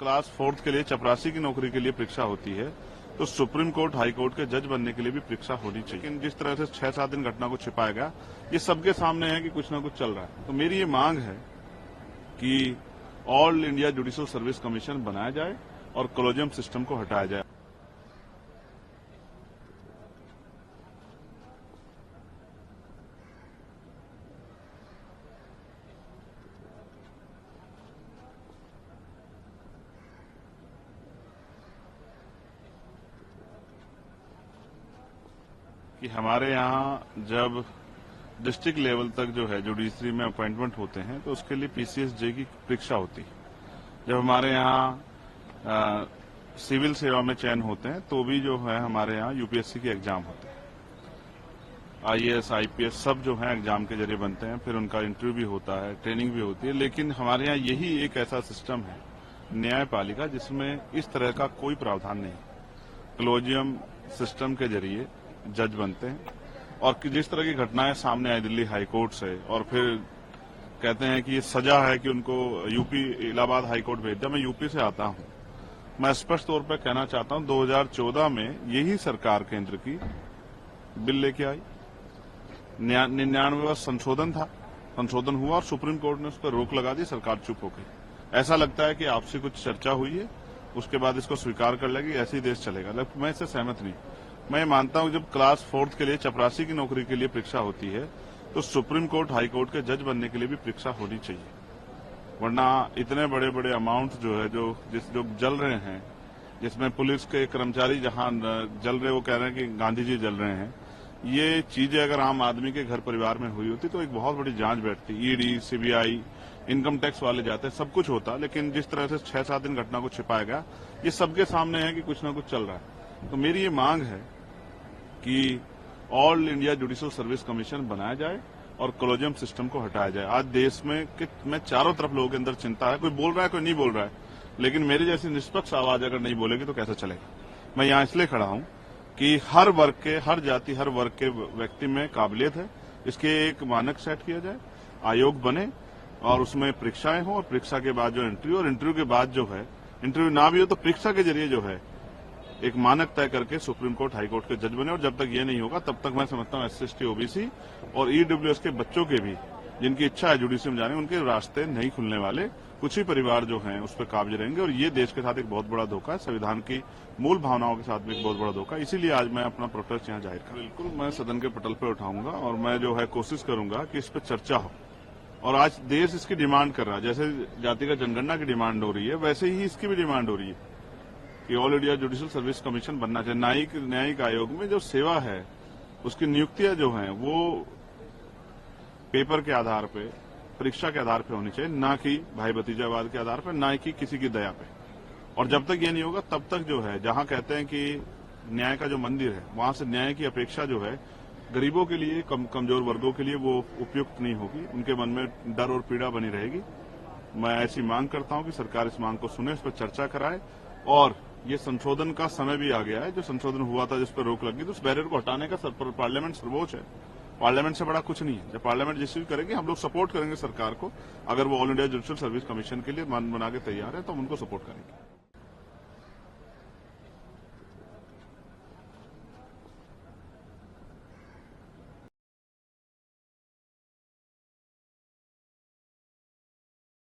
Class 4th के लिए चपरासी की नौकरी के लिए परीक्षा होती है तो सुप्रीम कोर्ट हाई कोर्ट के जज बनने के लिए भी परीक्षा होनी चाहिए। लेकिन जिस तरह से 6-7 दिन घटना को छिपाया गया, ये सबके सामने है कि कुछ ना कुछ चल रहा है। तो मेरी ये मांग है कि all India judicial service commission बनाया जाए और कॉलेजियम सिस्टम को हटाया जाए। कि हमारे यहाँ जब डिस्ट्रिक्ट लेवल तक जो है जुडिशरी में अपॉइंटमेंट होते हैं तो उसके लिए पीसीएसजे की परीक्षा होती है। जब हमारे यहाँ सिविल सेवा में चयन होते हैं तो भी जो है हमारे यहाँ यूपीएससी के एग्जाम होते हैं। आईएएस आईपीएस सब जो है एग्जाम के जरिए बनते हैं, फिर उनका इंटरव्यू भी होता है, ट्रेनिंग भी होती है। लेकिन हमारे यहाँ यही एक ऐसा सिस्टम है न्यायपालिका जिसमें इस तरह का कोई प्रावधान नहीं। कॉलेजियम सिस्टम के जरिए जज बनते हैं और जिस तरह की घटनाएं सामने आई दिल्ली हाईकोर्ट से, और फिर कहते हैं कि ये सजा है कि उनको यूपी इलाहाबाद हाईकोर्ट भेज दिया। मैं यूपी से आता हूं, मैं स्पष्ट तौर पर कहना चाहता हूं 2014 में यही सरकार केंद्र की बिल लेके आई, 99वां संशोधन हुआ और सुप्रीम कोर्ट ने उस पर रोक लगा दी, सरकार चुप हो गई। ऐसा लगता है कि आपसे कुछ चर्चा हुई है, उसके बाद इसको स्वीकार कर लेगी, ऐसे ही देश चलेगा। मैं इससे सहमत नहीं। मैं मानता हूं जब क्लास 4th के लिए चपरासी की नौकरी के लिए परीक्षा होती है तो सुप्रीम कोर्ट हाई कोर्ट के जज बनने के लिए भी परीक्षा होनी चाहिए। वरना इतने बड़े बड़े अमाउंट जो है जो जल रहे हैं, जिसमें पुलिस के कर्मचारी जहां जल रहे वो कह रहे हैं कि गांधी जी जल रहे हैं, ये चीजें अगर आम आदमी के घर परिवार में हुई होती तो एक बहुत बड़ी जांच बैठती। ईडी, सीबीआई, इनकम टैक्स वाले जाते, सब कुछ होता। लेकिन जिस तरह से 6-7 दिन घटना को छिपाया गया, ये सबके सामने है कि कुछ ना कुछ चल रहा है। तो मेरी ये मांग है कि all India judicial service commission बनाया जाए और कॉलेजियम सिस्टम को हटाया जाए। आज देश में चारों तरफ लोगों के अंदर चिंता है, कोई बोल रहा है कोई नहीं बोल रहा है, लेकिन मेरी जैसी निष्पक्ष आवाज अगर नहीं बोलेगी तो कैसे चलेगा। मैं यहाँ इसलिए खड़ा हूँ कि हर वर्ग के, हर जाति, हर वर्ग के व्यक्ति में काबिलियत है, इसके एक मानक सेट किया जाए, आयोग बने और उसमें परीक्षाएं हो, और परीक्षा के बाद जो इंटरव्यू, और इंटरव्यू के बाद जो है, इंटरव्यू ना भी हो तो परीक्षा के जरिए जो है एक मानक तय करके सुप्रीम कोर्ट हाई कोर्ट के जज बने। और जब तक ये नहीं होगा तब तक मैं समझता हूँ SC/ST OBC और EWS के बच्चों के भी, जिनकी इच्छा है जुडिशरी में जाने, उनके रास्ते नहीं खुलने वाले। कुछ ही परिवार जो हैं उस पर काबिज रहेंगे और ये देश के साथ एक बहुत बड़ा धोखा है, संविधान की मूल भावनाओं के साथ भी एक बहुत बड़ा धोखा है। इसीलिए आज मैं अपना प्रोटेस्ट यहाँ जाहिर कर, बिल्कुल मैं सदन के पटल पर उठाऊंगा और मैं जो है कोशिश करूंगा कि इस पर चर्चा हो। और आज देश इसकी डिमांड कर रहा है, जैसे जातिगत जनगणना की डिमांड हो रही है वैसे ही इसकी भी डिमांड हो रही है कि all India judicial service commission बनना चाहिए। न्यायिक आयोग में जो सेवा है उसकी नियुक्तियां जो हैं वो पेपर के आधार पे, परीक्षा के आधार पे होनी चाहिए, ना कि भाई भतीजावाद के आधार पे, ना कि किसी की दया पे। और जब तक ये नहीं होगा तब तक जो है, जहां कहते हैं कि न्याय का जो मंदिर है वहां से न्याय की अपेक्षा जो है गरीबों के लिए, कमजोर वर्गों के लिए वो उपयुक्त नहीं होगी, उनके मन में डर और पीड़ा बनी रहेगी। मैं ऐसी मांग करता हूं कि सरकार इस मांग को सुने, इस पर चर्चा कराए। और ये संशोधन का समय भी आ गया है, जो संशोधन हुआ था जिस पर रोक लगी, तो उस बैरियर को हटाने का पार्लियामेंट सर्वोच्च है। पार्लियामेंट से बड़ा कुछ नहीं है। जब पार्लियामेंट जिस चीज करेगी, हम लोग सपोर्ट करेंगे सरकार को। अगर वो all India judicial service commission के लिए मन बना के तैयार है तो हम उनको सपोर्ट करेंगे।